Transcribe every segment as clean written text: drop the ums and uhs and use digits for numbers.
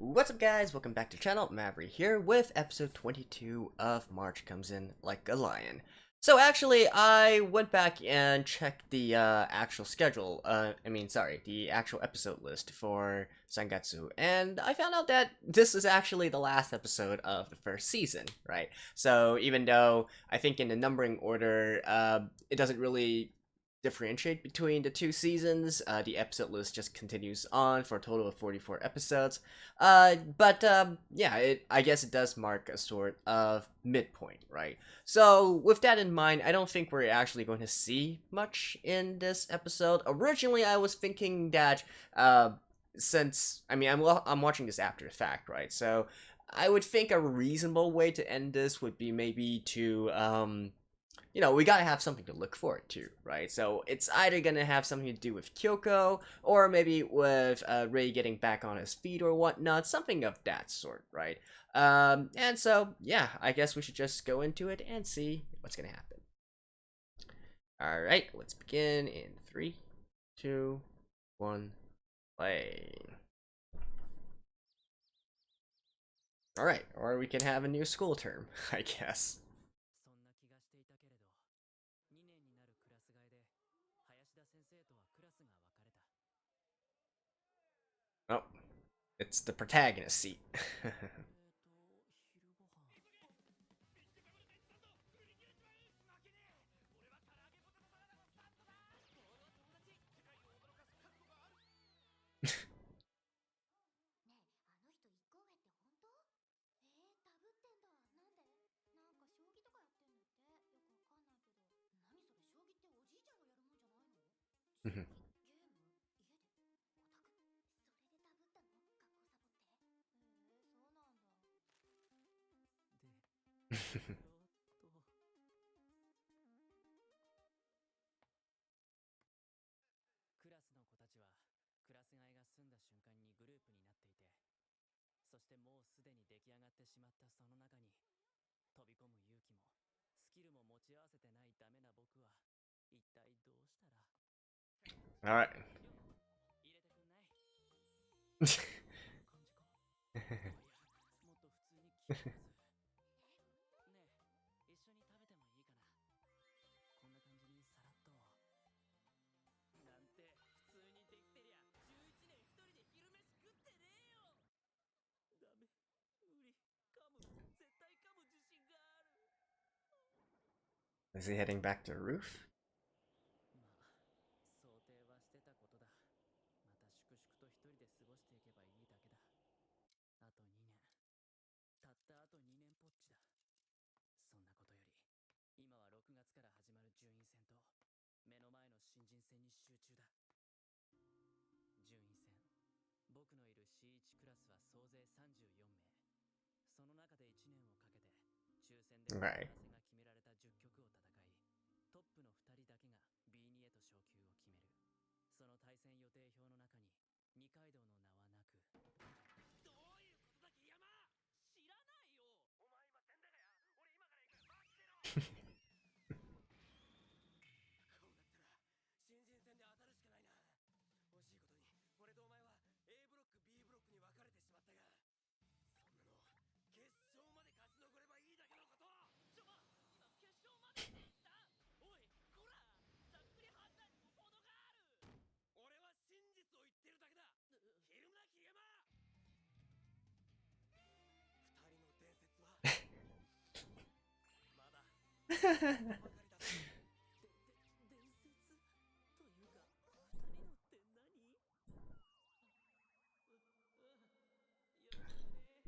What's up guys, welcome back to the channel. Maverick here with episode 22 of March Comes In Like a Lion. So actually, I went back and checked the actual schedule, the actual episode list for Sangatsu, and I found out that this is actually the last episode of the first season, right? So even though I think in the numbering order, it doesn't really differentiate between the two seasons. The episode list just continues on for a total of 44 episodes. Yeah, I guess it does mark a sort of midpoint, right? So with that in mind, I don't think we're actually going to see much in this episode. Originally, I was thinking that I'm watching this after the fact, right? So I would think a reasonable way to end this would be maybe to we gotta have something to look forward to, right? So it's either gonna have something to do with Kyoko, or maybe with Rei getting back on his feet or whatnot, something of that sort, right? And so, yeah, I guess we should just go into it and see what's gonna happen. Alright, let's begin in 3, 2, 1, play. Alright, or we can have a new school term, I guess. Oh, it's the protagonist seat. All right. Is he heading back to the roof? Right.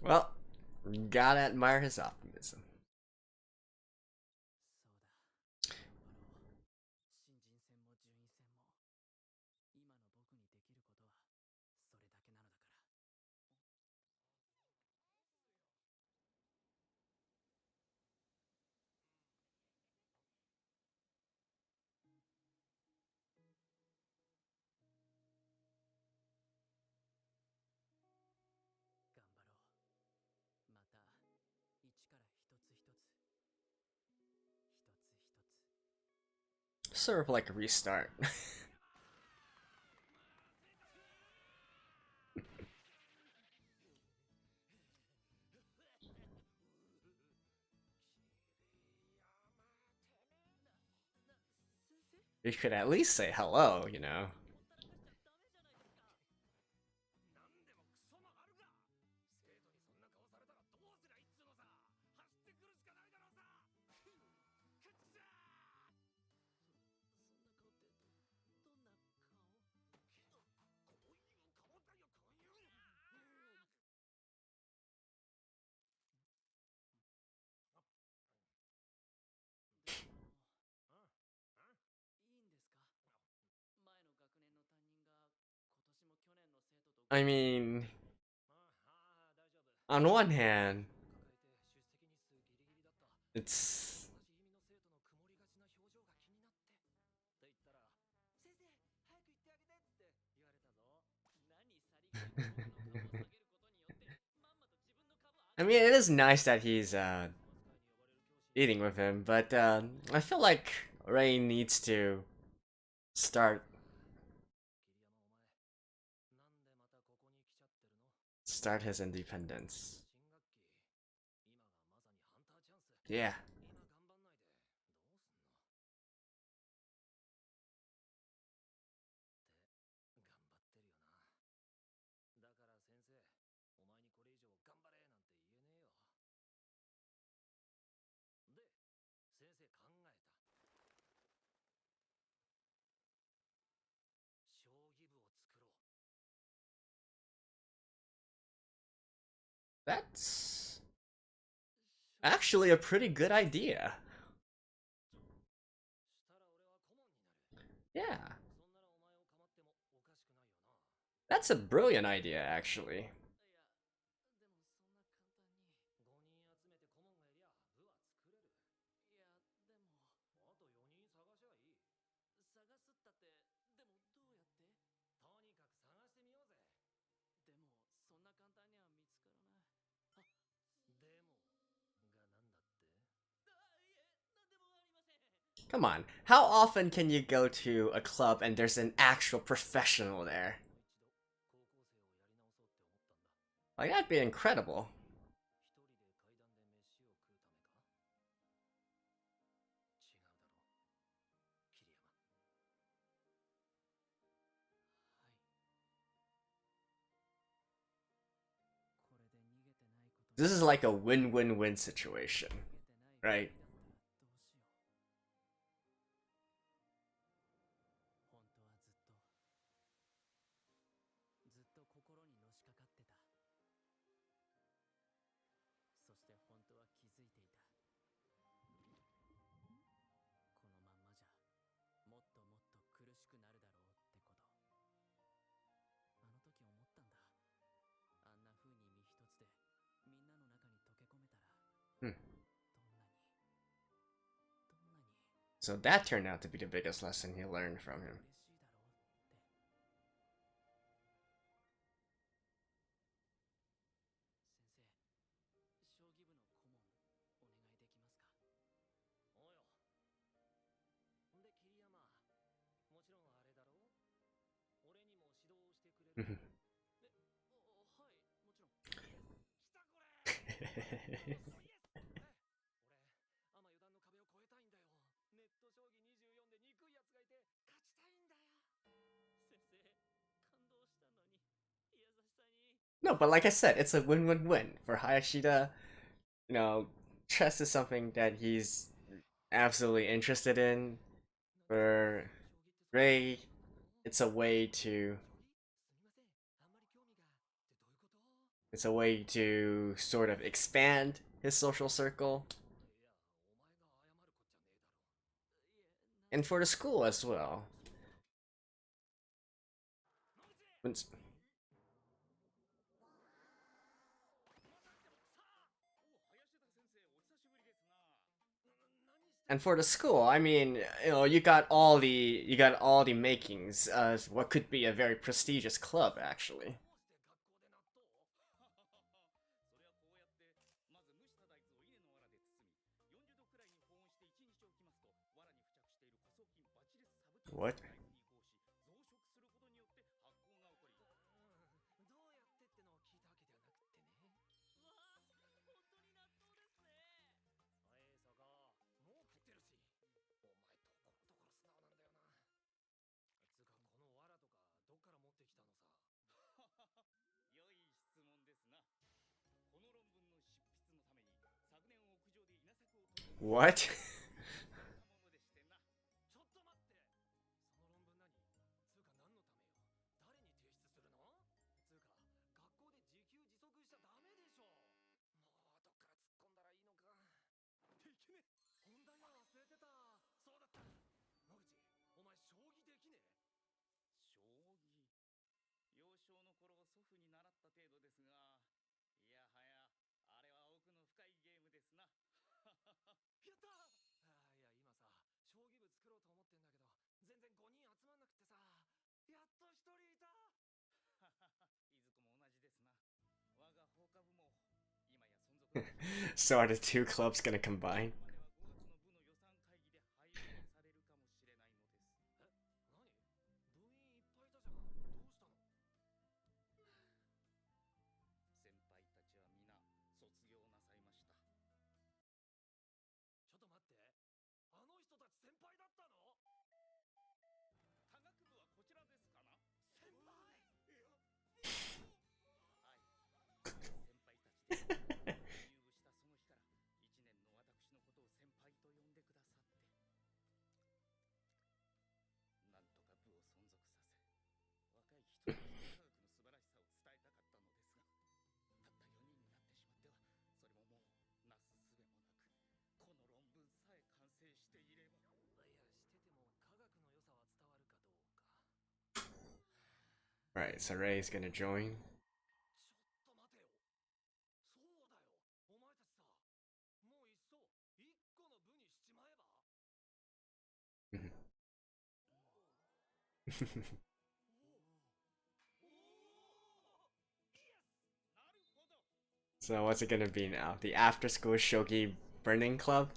Well, gotta admire his optimism. Sort of like a restart. You could at least say hello, you know. I mean, on one hand, it's I mean, it is nice that he's eating with him, but I feel like Ray needs to start his independence. Yeah. That's actually a pretty good idea. Yeah. That's a brilliant idea, actually. Come on, how often can you go to a club and there's an actual professional there? Like, that'd be incredible. This is like a win-win-win situation, right? Hmm. So that turned out to be the biggest lesson he learned from him. No, but like I said, it's a win-win-win for Hayashida. You know, chess is something that he's absolutely interested in. For Ray, it's a way to sort of expand his social circle, and for the school as well. And for the school, I mean, you know, you got all the makings of what could be a very prestigious club, actually. What? What? 'So are the two clubs gonna combine? 'Right, so Ray's gonna join. So what's it gonna be now? The after school shogi burning club?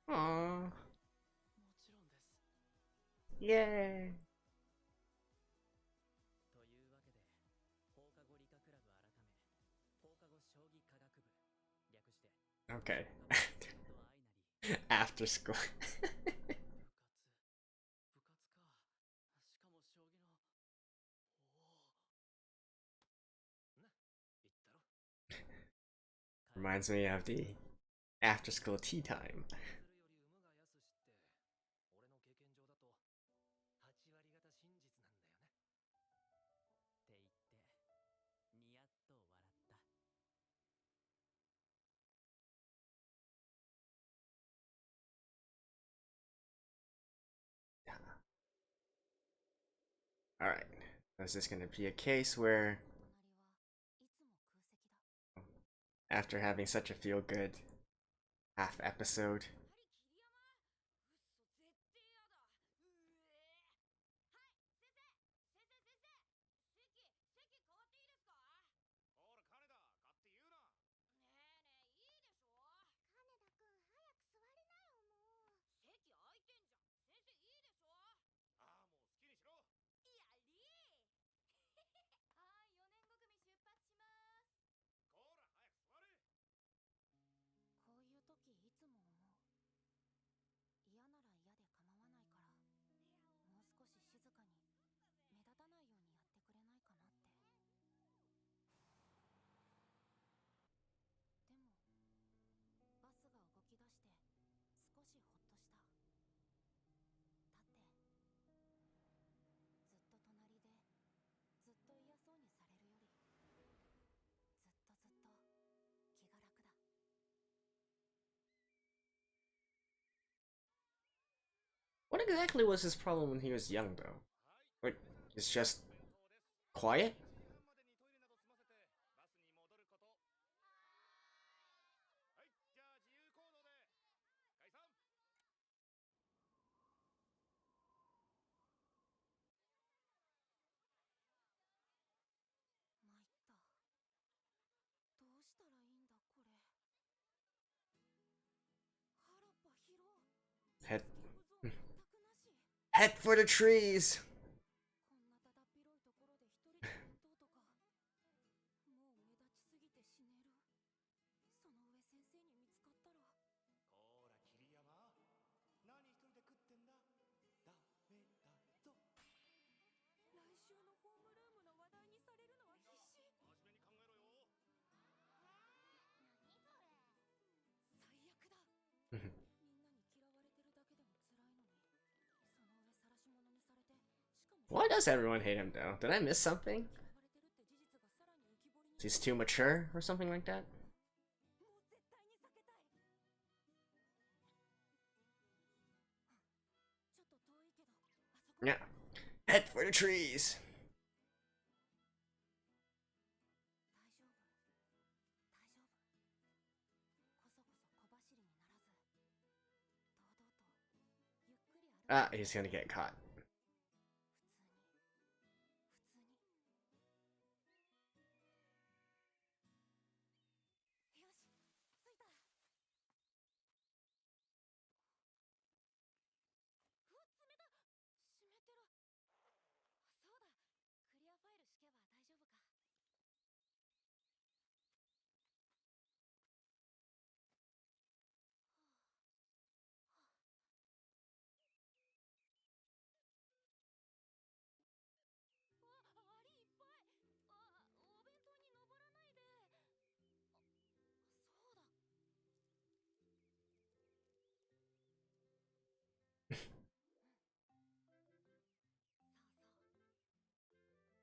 Aww. Yay. Okay. After school. Reminds me of the after school tea time. Alright. Is this gonna be a case where after having such a feel good half episode, what exactly was his problem when he was young, though? Wait, it's just quiet? Head for the trees. Why does everyone hate him though? Did I miss something? He's too mature or something like that? Yeah. Head for the trees. Ah, he's gonna get caught.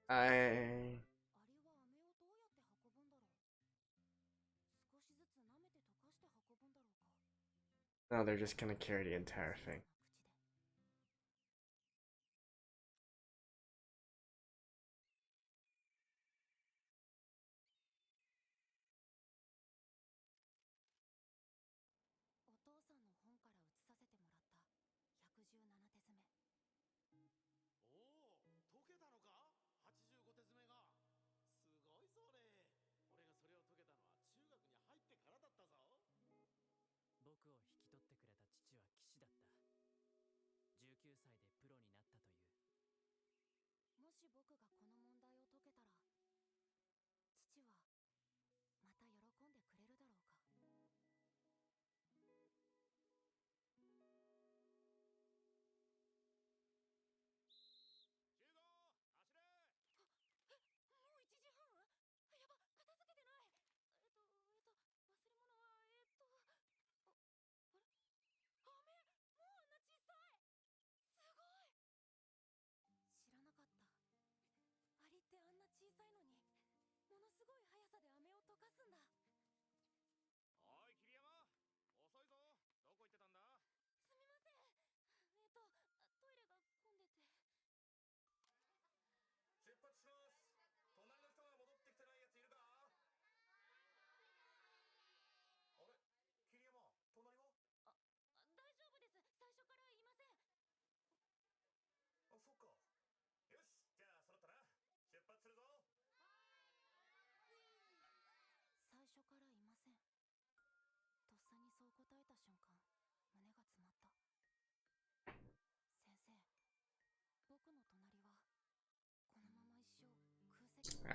I... No, they're just gonna carry the entire thing.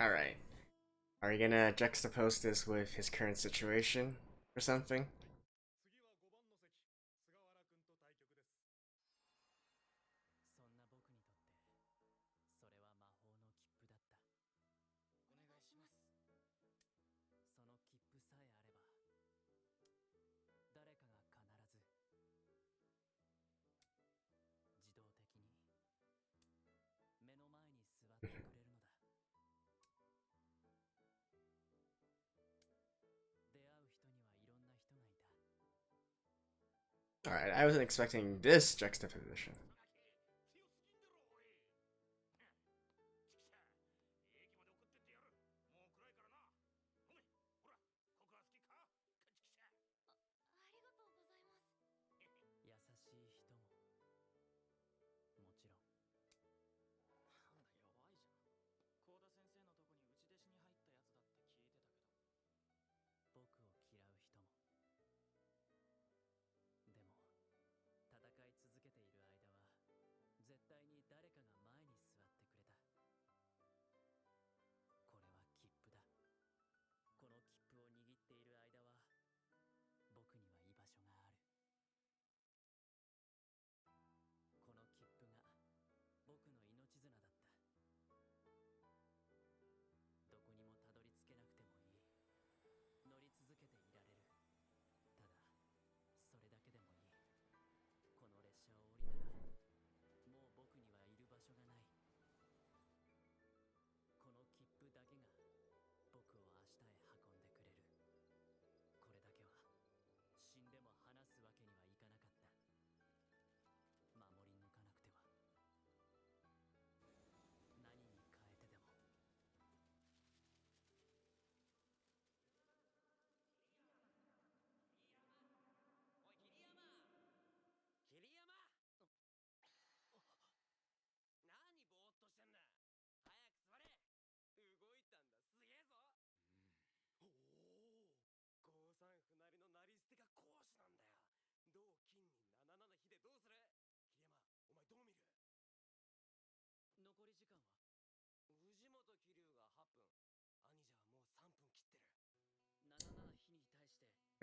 Alright. Are you gonna juxtapose this with his current situation or something? Alright, I wasn't expecting this juxtaposition.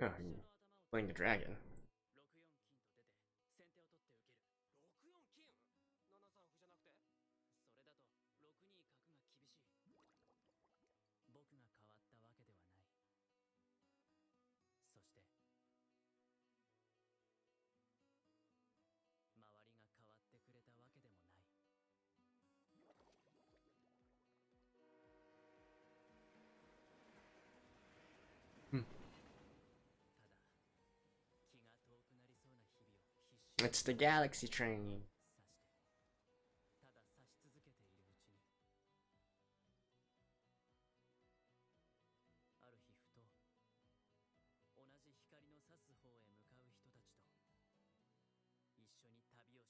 Oh, you're playing the dragon. Hmm. It's the galaxy train. 緒に旅をしていることに気づい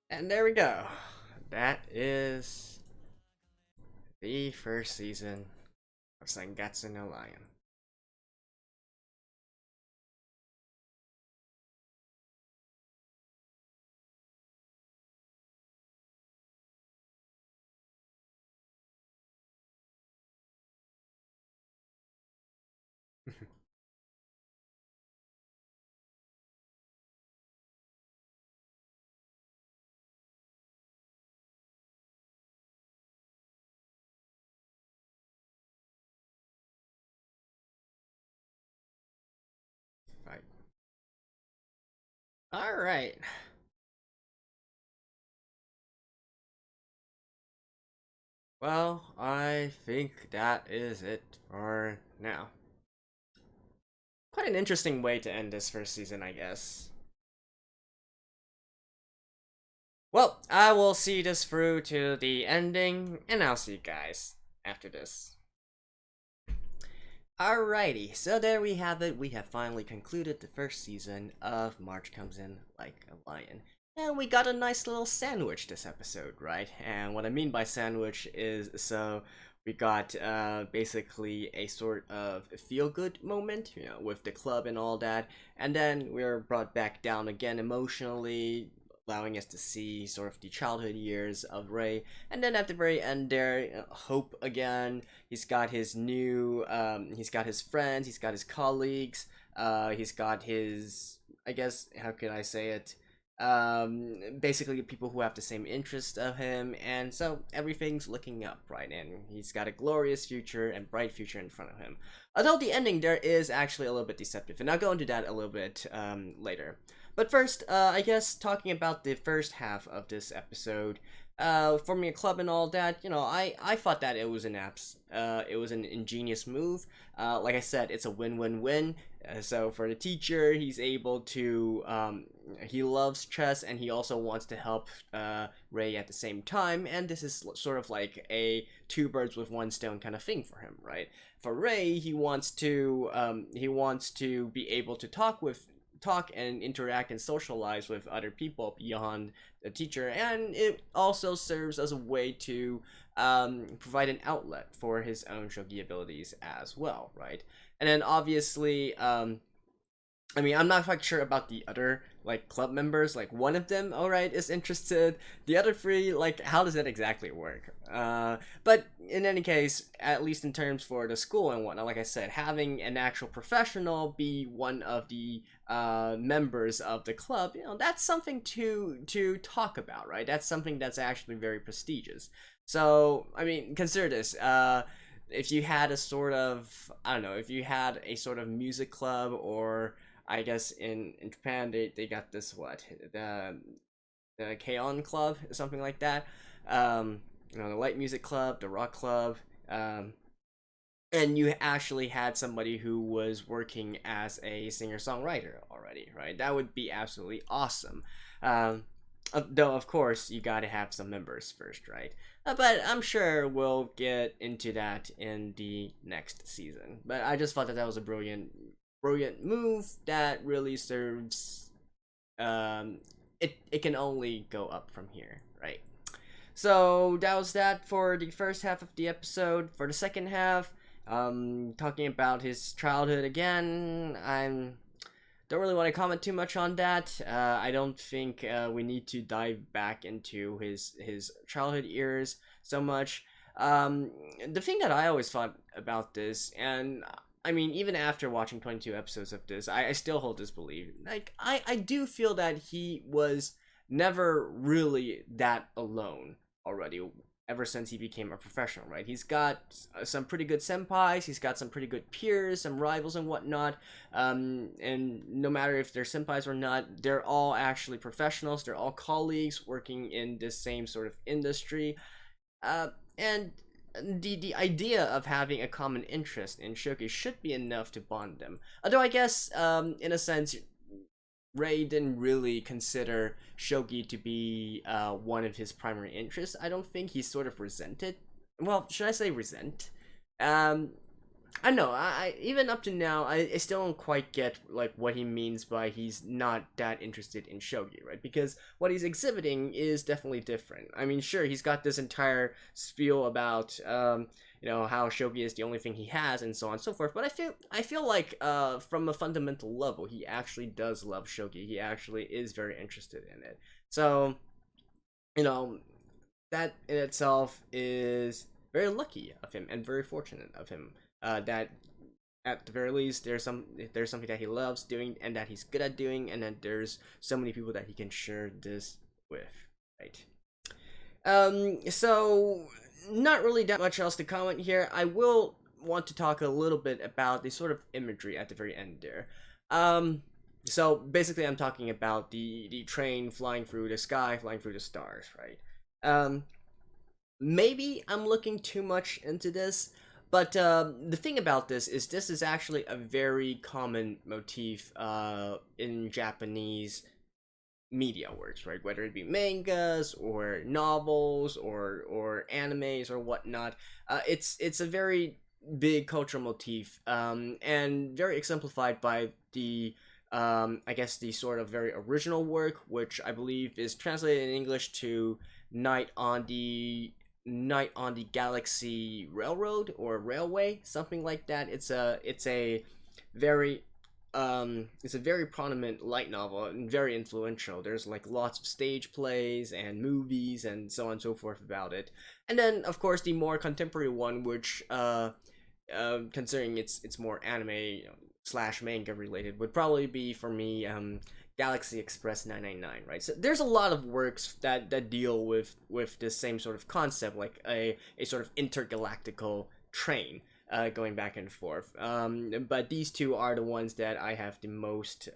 た。And there we go. That is the first season of Gatsu no Lion. Right. All right. Well, I think that is it for now. Quite an interesting way to end this first season, I guess. Well, I will see this through to the ending, and I'll see you guys after this. Alrighty, so there we have it. We have finally concluded the first season of March Comes In Like a Lion. And we got a nice little sandwich this episode, right? And what I mean by sandwich is, so we got basically a sort of feel-good moment, you know, with the club and all that. And then we are brought back down again emotionally, allowing us to see sort of the childhood years of Ray. And then at the very end there, Hope again. He's got his new, he's got his friends, he's got his colleagues, he's got his, I guess, how can I say it? Basically people who have the same interest of him, and so everything's looking up, right? And he's got a glorious future and bright future in front of him. Although the ending there is actually a little bit deceptive, and I'll go into that a little bit later. But first, I guess talking about the first half of this episode, forming a club and all that, you know, I thought that it was it was an ingenious move. Like I said, it's a win-win-win. So for the teacher, he's able to, he loves chess and he also wants to help Ray at the same time, and this is sort of like a two birds with one stone kind of thing for him, right? For Ray, he wants to be able to talk and interact and socialize with other people beyond the teacher, and it also serves as a way to provide an outlet for his own shogi abilities as well, right? And then obviously, I mean, I'm not quite sure about the other like club members. Like one of them, all right, is interested. The other three, like, how does that exactly work? But in any case, at least in terms for the school and whatnot, like I said, having an actual professional be one of the members of the club, you know, that's something to talk about, right? That's something that's actually very prestigious. So, I mean, consider this. If you had a sort of, I don't know, if you had a sort of music club, or I guess in Japan they got this, what, the K-On Club, something like that. You know, the light music club, the rock club, and you actually had somebody who was working as a singer-songwriter already, right? That would be absolutely awesome. Though of course you gotta have some members first, right? But I'm sure we'll get into that in the next season. But I just thought that was a brilliant move that really serves. It can only go up from here, right? So that was that for the first half of the episode. For the second half, talking about his childhood again. I'm don't really want to comment too much on that. I don't think we need to dive back into his childhood years so much. Um, the thing that I always thought about this, and I mean, even after watching 22 episodes of this, I still hold this belief. Like, I do feel that he was never really that alone already, ever since he became a professional, right? He's got some pretty good senpais, he's got some pretty good peers, some rivals and whatnot. And no matter if they're senpais or not, they're all actually professionals, they're all colleagues working in this same sort of industry. And the idea of having a common interest in shogi should be enough to bond them. Although I guess, in a sense, Ray didn't really consider shogi to be one of his primary interests. I don't think he sort of resented. Well, should I say resent? Um, I don't know. I even up to now, I still don't quite get like what he means by he's not that interested in shogi, right? Because what he's exhibiting is definitely different. I mean, sure, he's got this entire spiel about how shogi is the only thing he has and so on and so forth. But I feel like from a fundamental level, he actually does love shogi. He actually is very interested in it. So you know that in itself is very lucky of him and very fortunate of him, that at the very least there's something that he loves doing and that he's good at doing, and that there's so many people that he can share this with, right? So not really that much else to comment here. I will want to talk a little bit about the sort of imagery at the very end there. So basically I'm talking about the train flying through the sky, flying through the stars, right? um Maybe I'm looking too much into this, but the thing about this is actually a very common motif in Japanese media works, right? Whether it be mangas or novels or animes or whatnot. It's a very big cultural motif, and very exemplified by the I guess the sort of very original work, which I believe is translated in English to Night on the Galaxy Railroad or Railway, something like that. It's a very it's a very prominent light novel and very influential. There's like lots of stage plays and movies and so on and so forth about it. And then of course the more contemporary one, which considering it's more anime, slash manga related, would probably be for me Galaxy Express 999, right? So there's a lot of works that deal with this same sort of concept, like a sort of intergalactical train going back and forth. But these two are the ones that I have the most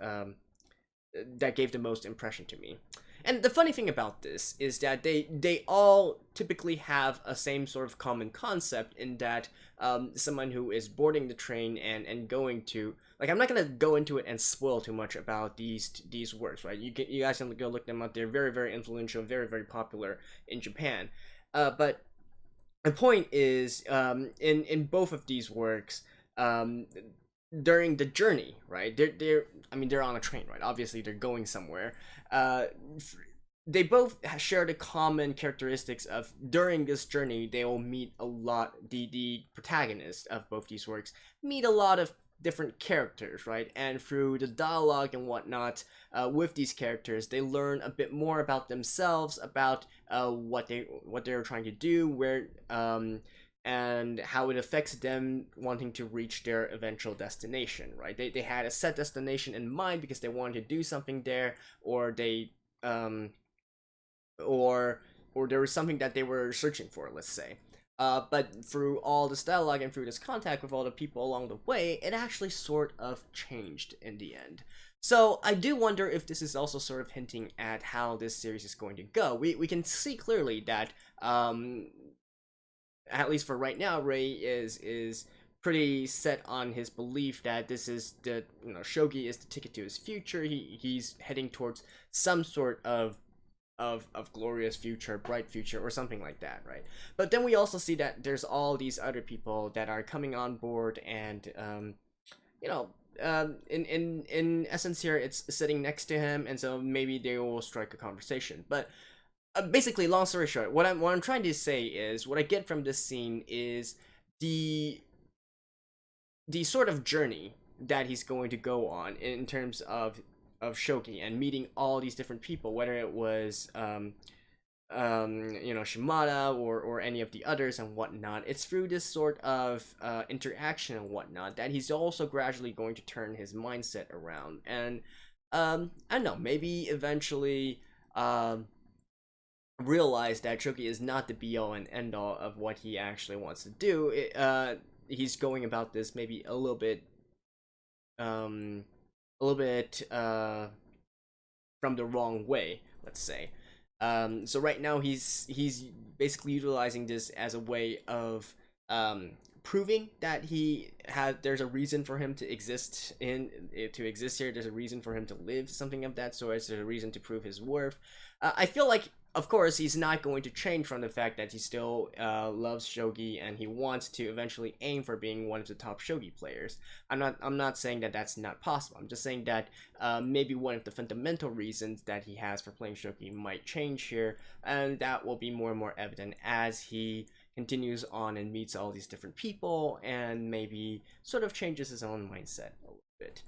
that gave the most impression to me. And the funny thing about this is that they all typically have a same sort of common concept, in that someone who is boarding the train and going to, like, I'm not gonna go into it and spoil too much about these works, right? You guys can go look them up. They're very very influential, very very popular in Japan. But the point is, in both of these works, um, during the journey, right? They're I mean they're on a train, right? Obviously they're going somewhere. Uh, they both share the common characteristics of, during this journey they will meet a lot. The protagonists of both these works meet a lot of different characters, right? And through the dialogue and whatnot, with these characters, they learn a bit more about themselves, about what they're trying to do, where and how it affects them wanting to reach their eventual destination, right? They had a set destination in mind because they wanted to do something there, or they or there was something that they were searching for, let's say. But through all this dialogue and through this contact with all the people along the way, it actually sort of changed in the end. So I do wonder if this is also sort of hinting at how this series is going to go. We can see clearly that, at least for right now, Ray is pretty set on his belief that this is the, shogi is the ticket to his future. He's heading towards some sort of glorious future, bright future, or something like that, right? But then we also see that there's all these other people that are coming on board, and you know, in essence here, it's sitting next to him, and so maybe they will strike a conversation. But basically, long story short, what I'm trying to say is, what I get from this scene is the the sort of journey that he's going to go on in terms of shogi and meeting all these different people, whether it was Shimada or any of the others and whatnot. It's through this sort of interaction and whatnot that he's also gradually going to turn his mindset around. And I don't know, maybe eventually realize that shogi is not the be all and end all of what he actually wants to do. He's going about this maybe a little bit from the wrong way, let's say. So right now he's basically utilizing this as a way of proving that there's a reason for him to exist here. There's a reason for him to live, something of that sort. There's a reason to prove his worth. I feel like, of course, he's not going to change from the fact that he still loves shogi and he wants to eventually aim for being one of the top shogi players. I'm not saying that that's not possible. I'm just saying that maybe one of the fundamental reasons that he has for playing shogi might change here, and that will be more and more evident as he continues on and meets all these different people and maybe sort of changes his own mindset a little bit.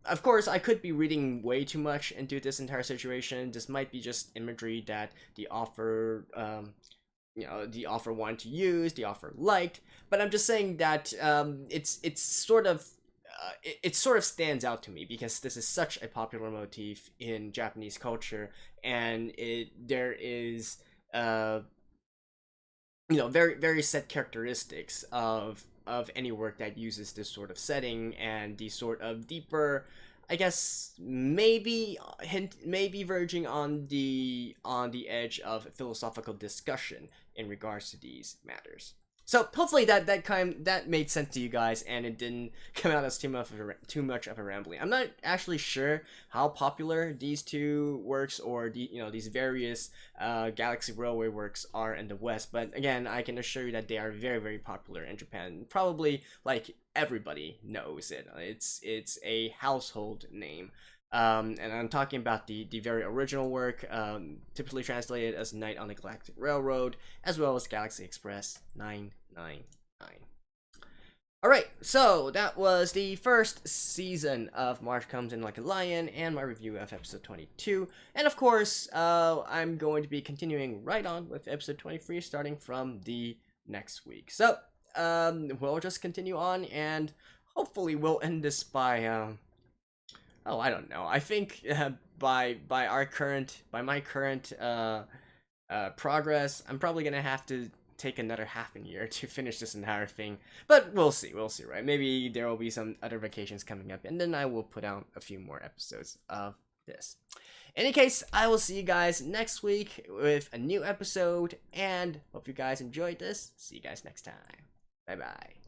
Of course, I could be reading way too much into this entire situation. This might be just imagery that the author wanted to use, the author liked. But I'm just saying that it sort of stands out to me because this is such a popular motif in Japanese culture, and there is very very set characteristics of any work that uses this sort of setting and the sort of deeper, I guess maybe verging on the edge of philosophical discussion in regards to these matters. So hopefully that made sense to you guys, and it didn't come out as too much of a rambling. I'm not actually sure how popular these two works or these various Galaxy Railway works are in the West, but again, I can assure you that they are very very popular in Japan. Probably like everybody knows it. It's a household name. And I'm talking about the very original work, typically translated as Night on the Galactic Railroad, as well as Galaxy Express 999. Alright, so that was the first season of March Comes In Like a Lion and my review of episode 22. And of course, I'm going to be continuing right on with episode 23 starting from the next week. So, we'll just continue on and hopefully we'll end this by, I don't know. I think by my current progress, I'm probably gonna have to take another half a year to finish this entire thing. But we'll see, right? Maybe there will be some other vacations coming up, and then I will put out a few more episodes of this. In any case, I will see you guys next week with a new episode, and hope you guys enjoyed this. See you guys next time. Bye bye.